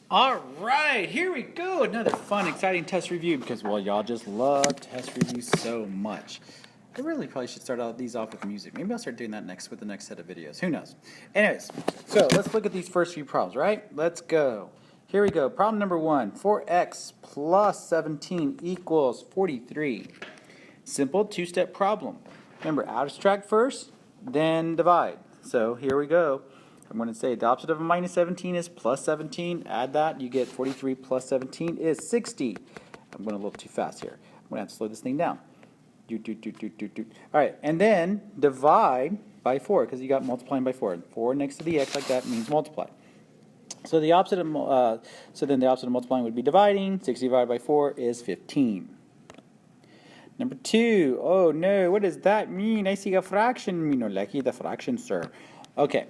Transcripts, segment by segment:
All right, here we go. Another fun, exciting test review because, well, y'all just love test reviews so much. I really probably should start out these off with music. Maybe I'll start doing that next with the next set of videos. Who knows? Anyways, so let's look at these first few problems, right? Let's go. Here we go. Problem number 1. 4x plus 17 equals 43. Simple two-step problem. Remember, abstract first, then divide. So here we go. I'm going to say the opposite of a minus 17 is plus 17. Add that, you get 43 plus 17 is 60. I'm going a little too fast here. I'm going to have to slow this thing down. All right, and then divide by 4 because you got multiplying by 4. 4 next to the x like that means multiply. So the opposite of then the opposite of multiplying would be dividing. 60 divided by 4 is 15. Number 2. Oh no, what does that mean? I see a fraction. You know, lucky the fraction, sir. Okay.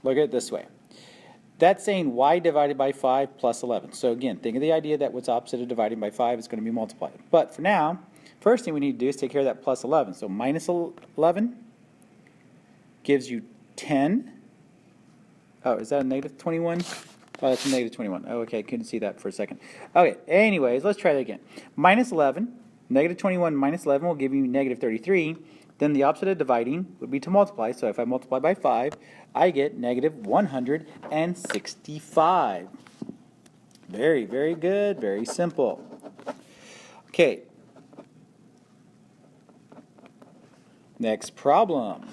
Look at it this way. That's saying y divided by 5 plus 11. So again, think of the idea that what's opposite of dividing by 5 is going to be multiplied. But for now, first thing we need to do is take care of that plus 11. So minus 11 gives you 10. Oh, is that a negative 21? Oh, that's a negative 21. Oh, okay, couldn't see that for a second. Okay, anyways, let's try that again. Minus 11, negative 21 minus 11 will give you negative 33. Then the opposite of dividing would be to multiply. So if I multiply by 5, I get negative 165. Very, very good. Very simple. Okay. Next problem.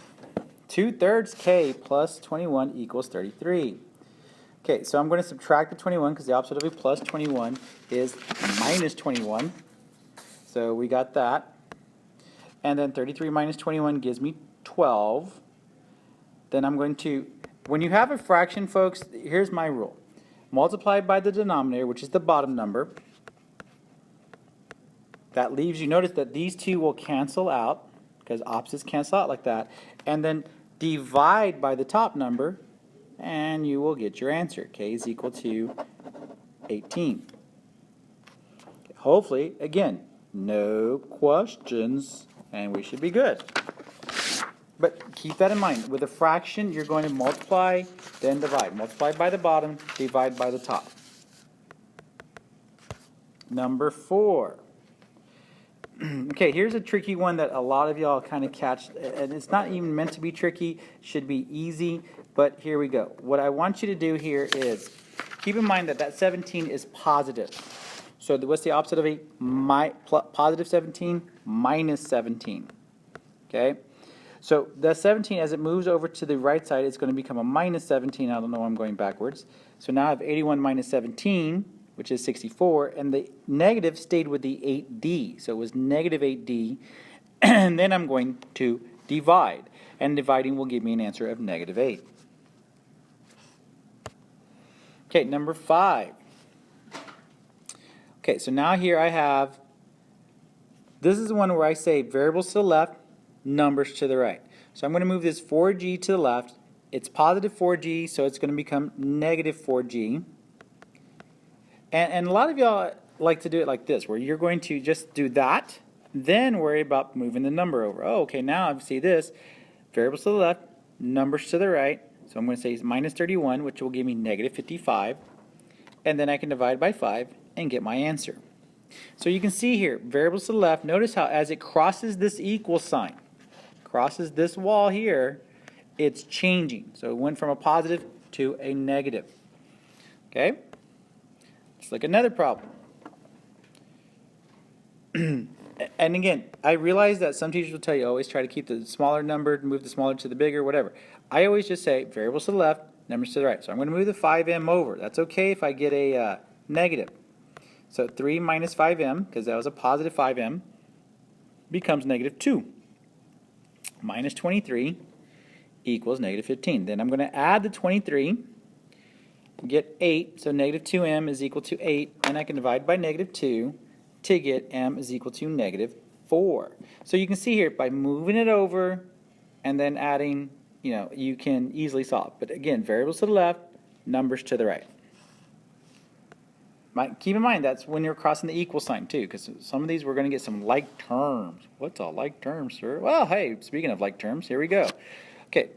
2/3 k plus 21 equals 33. Okay, so I'm going to subtract the 21 because the opposite of a plus 21 is minus 21. So we got that. And then 33 minus 21 gives me 12. Then I'm going to, when you have a fraction, folks, here's my rule. Multiply by the denominator, which is the bottom number. That leaves you, notice that these two will cancel out, because opposites cancel out like that. And then divide by the top number, and you will get your answer. K is equal to 18. Hopefully, again, no questions. And we should be good. But keep that in mind. With a fraction, you're going to multiply, then divide. Multiply by the bottom, divide by the top. Number 4. Okay, here's a tricky one that a lot of y'all kind of catch. And it's not even meant to be tricky. Should be easy. But here we go. What I want you to do here is keep in mind that that 17 is positive. So what's the opposite of a positive 17? Minus 17. Okay? So the 17, as it moves over to the right side, it's going to become a minus 17. I don't know why I'm going backwards. So now I have 81 minus 17, which is 64. And the negative stayed with the 8d. So it was negative 8d. And then I'm going to divide. And dividing will give me an answer of negative 8. Okay, number 5. Okay, so now here I have, this is the one where I say variables to the left, numbers to the right. So I'm going to move this 4g to the left. It's positive 4g, so it's going to become negative 4g. And a lot of y'all like to do it like this, where you're going to just do that, then worry about moving the number over. Oh, okay, now I see this. Variables to the left, numbers to the right. So I'm going to say minus 31, which will give me negative 55. And then I can divide by 5 and get my answer. So you can see here, variables to the left, notice how as it crosses this equal sign, crosses this wall here, it's changing. So it went from a positive to a negative. Okay? Let's look at another problem. And again, I realize that some teachers will tell you always try to keep the smaller number, move the smaller to the bigger, whatever. I always just say variables to the left, numbers to the right. So I'm going to move the 5m over. That's okay if I get a negative. So 3 minus 5m, because that was a positive 5m, becomes negative 2. Minus 23 equals negative 15. Then I'm going to add the 23, get 8. So negative 2m is equal to 8. And I can divide by negative 2 to get m is equal to negative 4. So you can see here, by moving it over and then adding, you can easily solve. But again, variables to the left, numbers to the right. Keep in mind, that's when you're crossing the equal sign too, because some of these we're going to get some like terms. What's a like term, sir? Well, hey, speaking of like terms, here we go. Okay,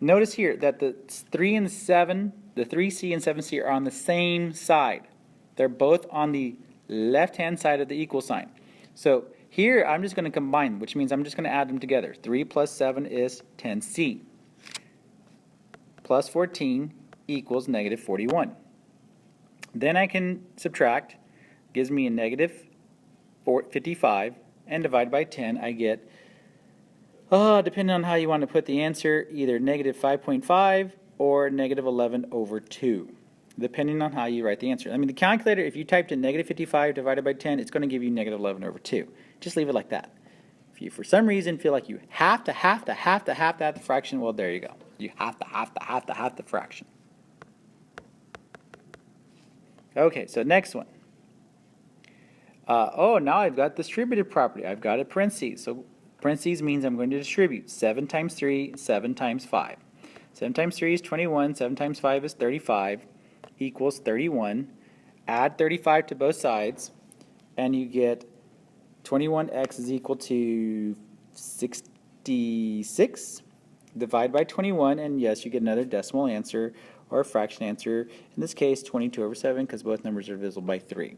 notice here that the 3 and 7 the 3c and 7c are on the same side. They're both on the left-hand side of the equal sign. So here I'm just going to combine, which means I'm just going to add them together. 3 plus 7 is 10c. Plus 14 equals negative 41. Then I can subtract, gives me a negative 55, and divide by 10, I get, depending on how you want to put the answer, either negative 5.5 or negative 11 over 2, depending on how you write the answer. I mean, the calculator, if you typed in negative 55 divided by 10, it's going to give you negative 11 over 2. Just leave it like that. If you, for some reason, feel like you have to have the fraction, well, there you go. You have the fraction. Okay, so next one. Now I've got distributive property. I've got a parentheses. So parentheses means I'm going to distribute 7 times 3, 7 times 5. 7 times 3 is 21, 7 times 5 is 35, equals 31. Add 35 to both sides, and you get 21x is equal to 66. Divide by 21, and yes, you get another decimal answer or a fraction answer. In this case, 22 over 7, because both numbers are divisible by 3.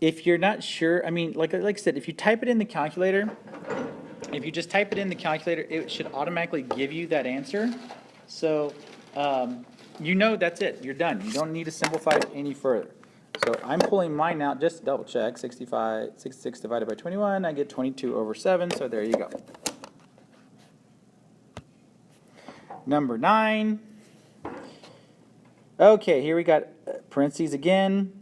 If you're not sure, I mean, like I said, if you type it in the calculator, if you just type it in the calculator, it should automatically give you that answer. So, you know that's it. You're done. You don't need to simplify it any further. So I'm pulling mine out just to double check. 66 divided by 21, I get 22 over 7, so there you go. Number 9. Okay, here we got parentheses again.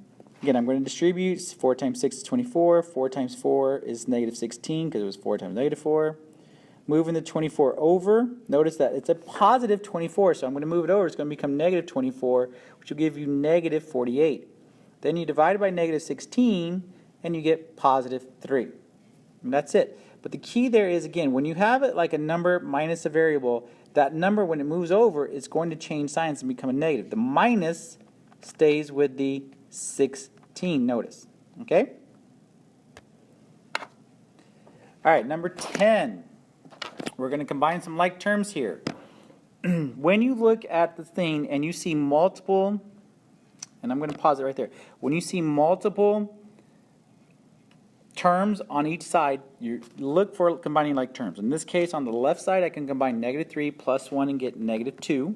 Again, I'm going to distribute. 4 times 6 is 24. 4 times 4 is negative 16 because it was 4 times negative 4. Moving the 24 over. Notice that it's a positive 24, so I'm going to move it over. It's going to become negative 24, which will give you negative 48. Then you divide it by negative 16, and you get positive 3. And that's it. But the key there is, again, when you have it like a number minus a variable, that number, when it moves over, is going to change signs and become a negative. The minus stays with the 16, notice. Okay? All right, number 10. We're going to combine some like terms here. When you look at the thing and you see multiple, and I'm going to pause it right there. When you see multiple terms on each side, you look for combining like terms. In this case, on the left side, I can combine negative 3 plus 1 and get negative 2.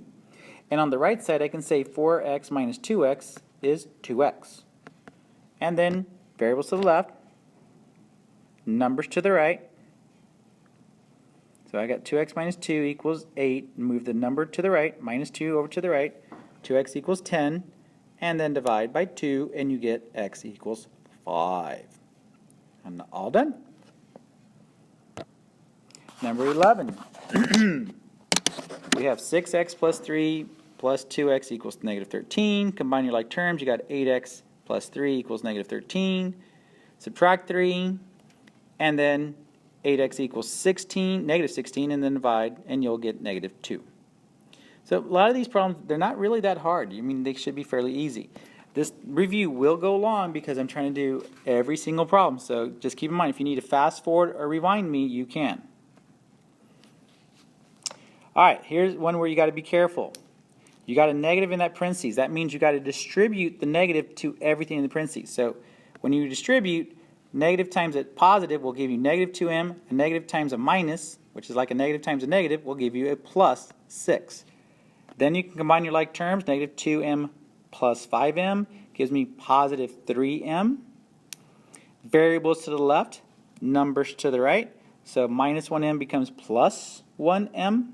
And on the right side, I can say 4x minus 2x is 2x. And then variables to the left, numbers to the right. So I got 2x minus 2 equals 8. Move the number to the right, minus 2 over to the right. 2x equals 10. And then divide by 2, and you get x equals 5. I'm all done. Number 11. We have 6x plus 3 plus 2x equals negative 13. Combine your like terms. You got 8x plus 3 equals negative 13. Subtract 3, and then 8x equals 16, negative 16, and then divide, and you'll get negative 2. So a lot of these problems, they're not really that hard. I mean, they should be fairly easy. This review will go long because I'm trying to do every single problem. So just keep in mind, if you need to fast forward or rewind me, you can. All right, here's one where you got to be careful. You got a negative in that parentheses. That means you got to distribute the negative to everything in the parentheses. So when you distribute, negative times a positive will give you negative 2m. A negative times a minus, which is like a negative times a negative, will give you a plus 6. Then you can combine your like terms. Negative 2m plus 5m gives me positive 3m. Variables to the left, numbers to the right. So minus 1m becomes plus 1m,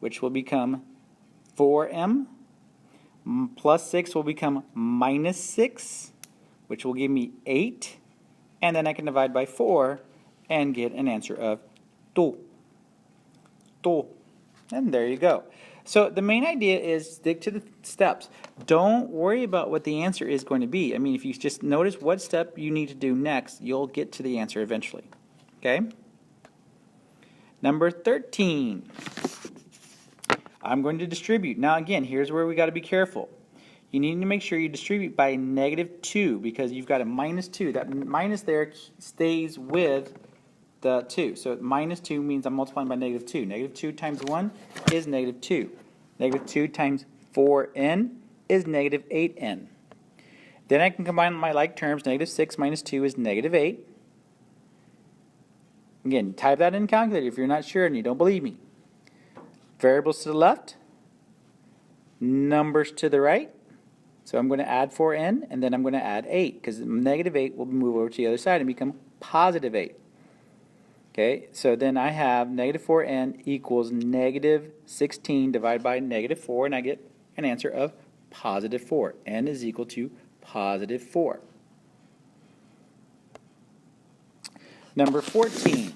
which will become 4m. Plus 6 will become minus 6, which will give me 8. And then I can divide by 4 and get an answer of 2. 2. And there you go. So the main idea is stick to the steps. Don't worry about what the answer is going to be. I mean, if you just notice what step you need to do next, you'll get to the answer eventually. Okay? Number 13. I'm going to distribute. Now again, here's where we got to be careful. You need to make sure you distribute by negative 2 because you've got a minus 2. That minus there stays with the 2. So minus 2 means I'm multiplying by negative 2. Negative 2 times 1 is negative 2. Negative 2 times 4n is negative 8n. Then I can combine my like terms. Negative 6 minus 2 is negative 8. Again, type that in the calculator if you're not sure and you don't believe me. Variables to the left, numbers to the right. So I'm going to add 4n, and then I'm going to add 8, because negative 8 will move over to the other side and become positive 8. Okay, so then I have negative 4n equals negative 16 divided by negative 4, and I get an answer of positive 4. N is equal to positive 4. Number 14.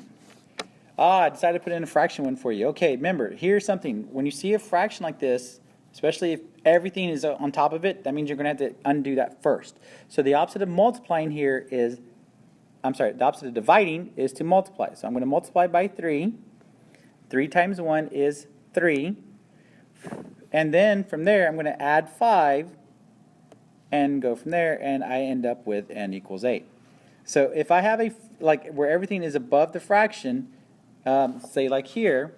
I decided to put in a fraction one for you. Okay, remember, here's something. When you see a fraction like this, especially if everything is on top of it, that means you're going to have to undo that first. So the opposite of multiplying here is, the opposite of dividing is to multiply. So I'm going to multiply by 3. 3 times 1 is 3. And then from there, I'm going to add 5 and go from there, and I end up with n equals 8. So if I have where everything is above the fraction, say like here,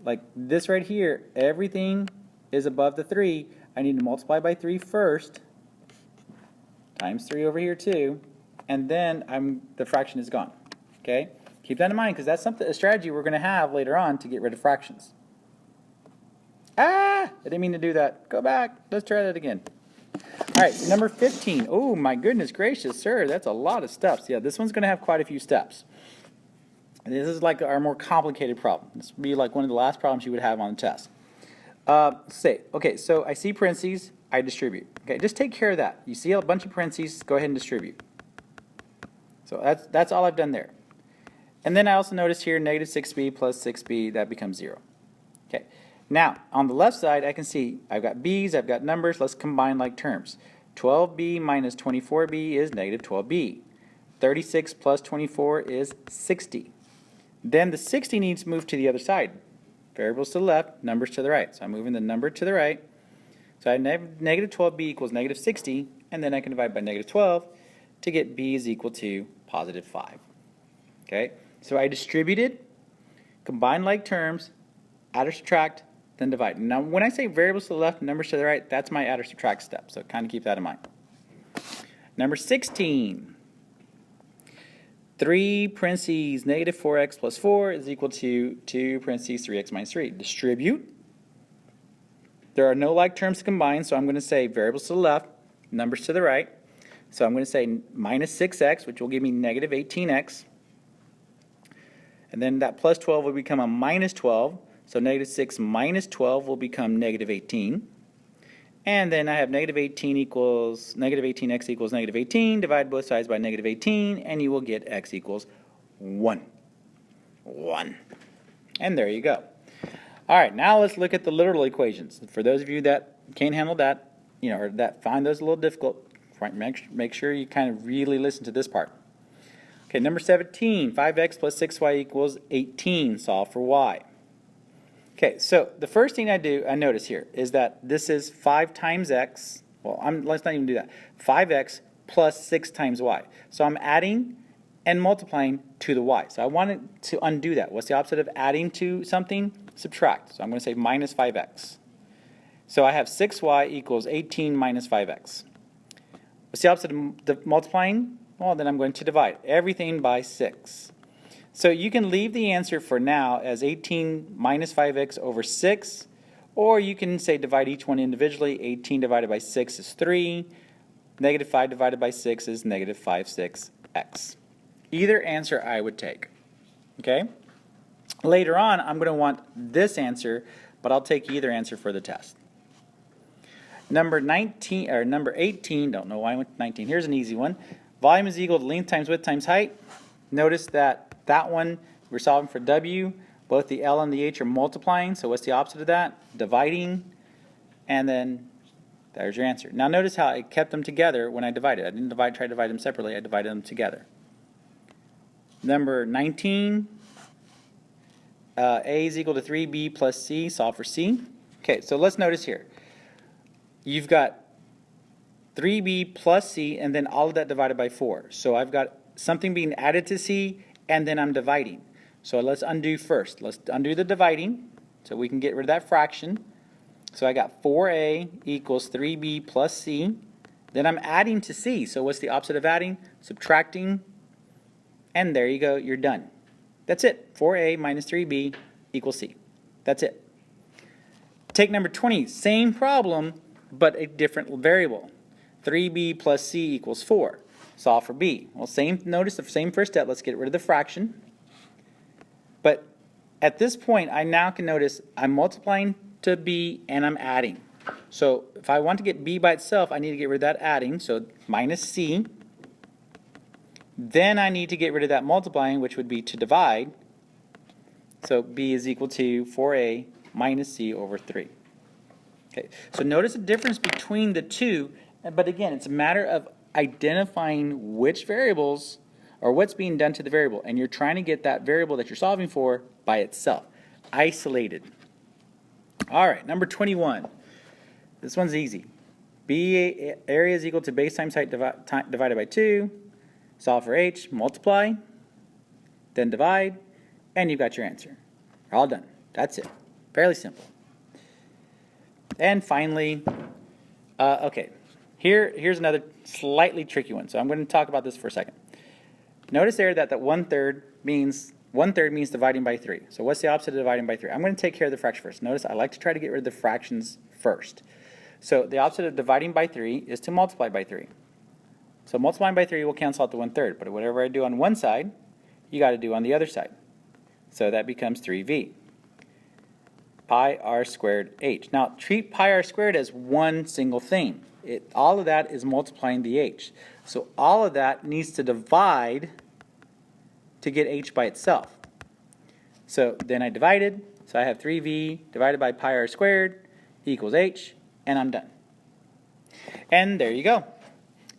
like this right here, everything is above the 3. I need to multiply by 3 first, times 3 over here too, and then the fraction is gone. Okay? Keep that in mind, because that's a strategy we're going to have later on to get rid of fractions. I didn't mean to do that. Go back. Let's try that again. All right, number 15. Oh, my goodness gracious, sir. That's a lot of steps. Yeah, this one's going to have quite a few steps. This is like our more complicated problem. This would be like one of the last problems you would have on the test. Okay, so I see parentheses, I distribute. Okay, just take care of that. You see a bunch of parentheses, go ahead and distribute. So that's all I've done there. And then I also notice here negative 6b plus 6b, that becomes 0. Okay, now on the left side I can see I've got b's, I've got numbers. Let's combine like terms. 12b minus 24b is negative 12b. 36 plus 24 is 60. Then the 60 needs to move to the other side. Variables to the left, numbers to the right. So I'm moving the number to the right. So I have negative 12b equals negative 60, and then I can divide by negative 12 to get b is equal to positive 5. Okay, so I distributed, combine like terms, add or subtract, then divide. Now when I say variables to the left, numbers to the right, that's my add or subtract step, so kind of keep that in mind. Number 16. 3 parentheses negative 4x plus 4 is equal to 2 parentheses 3x minus 3. Distribute. There are no like terms to combine, so I'm going to say variables to the left, numbers to the right. So I'm going to say minus 6x, which will give me negative 18x. And then that plus 12 will become a minus 12. So negative 6 minus 12 will become negative 18. And then I have negative 18 equals, negative 18x equals negative 18. Divide both sides by negative 18, and you will get x equals 1. 1. And there you go. All right, now let's look at the literal equations. For those of you that can't handle that, or that find those a little difficult, make sure you kind of really listen to this part. Okay, number 17, 5x plus 6y equals 18. Solve for y. Okay, so the first thing I notice here is that this is 5 times x. Well, let's not even do that. 5x plus 6 times y. So I'm adding and multiplying to the y. So I wanted to undo that. What's the opposite of adding to something? Subtract. So I'm going to say minus 5x. So I have 6y equals 18 minus 5x. What's the opposite of multiplying? Well, then I'm going to divide everything by 6. So you can leave the answer for now as 18 minus 5x over 6, or you can say divide each one individually. 18 divided by 6 is 3. Negative 5 divided by 6 is negative 56x. Either answer I would take. Okay? Later on, I'm going to want this answer, but I'll take either answer for the test. Number 18, don't know why I went to 19. Here's an easy one. Volume is equal to length times width times height. Notice that one, we're solving for W. Both the L and the H are multiplying, so what's the opposite of that? Dividing, and then there's your answer. Now notice how I kept them together when I divided. I didn't try to divide them separately, I divided them together. Number 19, A is equal to 3B plus C, solve for C. Okay, so let's notice here. You've got 3B plus C, and then all of that divided by 4. So I've got something being added to C, and then I'm dividing. So let's undo first. Let's undo the dividing. So we can get rid of that fraction. So I got 4a equals 3b plus c. Then I'm adding to c. So what's the opposite of adding? Subtracting. And there you go. You're done. That's it. 4a minus 3b equals c. That's it. Take number 20. Same problem, but a different variable. 3b plus c equals 4. Solve for b. Well, notice the same first step. Let's get rid of the fraction. But at this point, I now can notice I'm multiplying to b and I'm adding. So if I want to get b by itself, I need to get rid of that adding. So minus c. Then I need to get rid of that multiplying, which would be to divide. So b is equal to 4a minus c over 3. Okay. So notice the difference between the two. But again, it's a matter of identifying which variables or what's being done to the variable, and you're trying to get that variable that you're solving for by itself, isolated. All right, number 21. This one's easy. B area is equal to base times height divided by 2. Solve for h, multiply, then divide, and you've got your answer. All done. That's it. Fairly simple. And finally, okay, here's another slightly tricky one. So I'm going to talk about this for a second. Notice there that 1/3 means dividing by 3. So what's the opposite of dividing by 3? I'm going to take care of the fraction first. Notice I like to try to get rid of the fractions first. So the opposite of dividing by 3 is to multiply by 3. So multiplying by 3 will cancel out the 1/3. But whatever I do on one side, you got to do on the other side. So that becomes 3v. Pi r squared h. Now treat pi r squared as one single thing. All of that is multiplying the h. So all of that needs to divide to get h by itself. So then I divided. So I have 3v divided by pi r squared equals h, and I'm done. And there you go.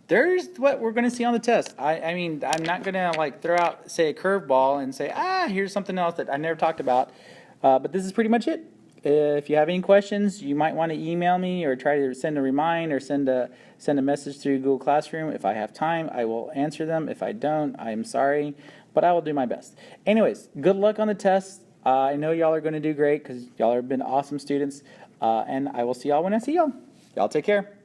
There's what we're going to see on the test. I mean, I'm not going to like throw out, say, a curveball and say, here's something else that I never talked about. But this is pretty much it. If you have any questions, you might want to email me or try to send a remind or send a message through Google Classroom. If I have time, I will answer them. If I don't, I'm sorry, but I will do my best. Anyways, good luck on the test. I know y'all are going to do great because y'all have been awesome students, and I will see y'all when I see y'all. Y'all take care.